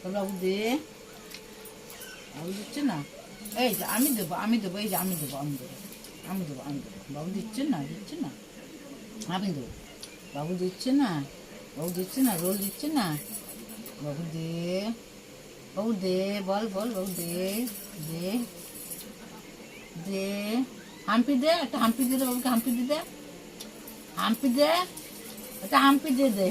বাবু দে, বাবু দিচ্ছে না। এই যে আমি দেবো, এই যে আমি দেবো। বাবু দিচ্ছে না, আমি দেবো। বাবু দিচ্ছে না, রোল দিচ্ছে না। বাবু দে, বল বাবু দে, দে দে। হাম্পি দে, একটা হাম্পি দিয়ে দে বাবুকে, হাম্পি দে, একটা হাম্পি দিয়ে দে।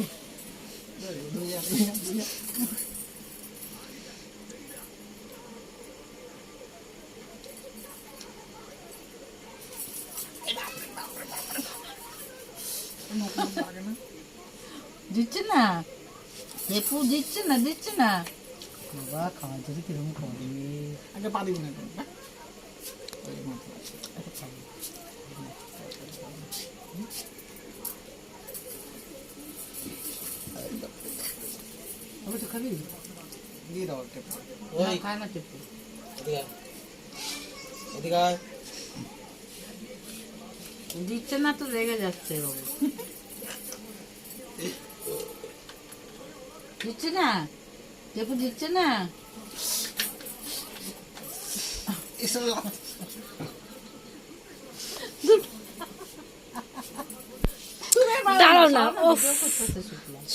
দিচ্ছে না, টেপু দিচ্ছে না। বাবা খাওয়া যদি কিরকম করে আগে পা দিবি না কেন? আমি তো খাবি দিয়ে দাও টেপ। খায় না টেপু। দিচ্ছে না তো রেগে যাচ্ছে বাবু। দিচ্ছে না, টেপু দিচ্ছে না। দাঁড়াও না,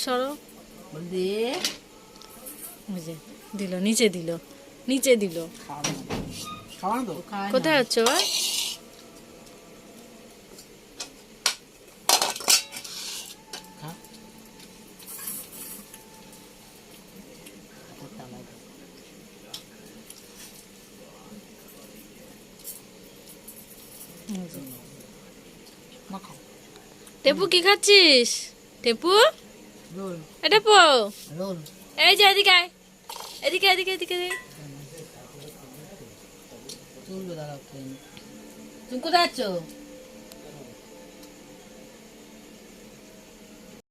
সরো। দিল, নিচে দিল। খাওয়া না তো? কোথায় হচ্ছে বা? টেপু কি খাচ্ছিস? Tepu, roll, Tepu, roll. এই যে এদিকে আয়, এদিকে। তুলবে দাঁড়াও, তুমি কোথায় যাচ্ছ?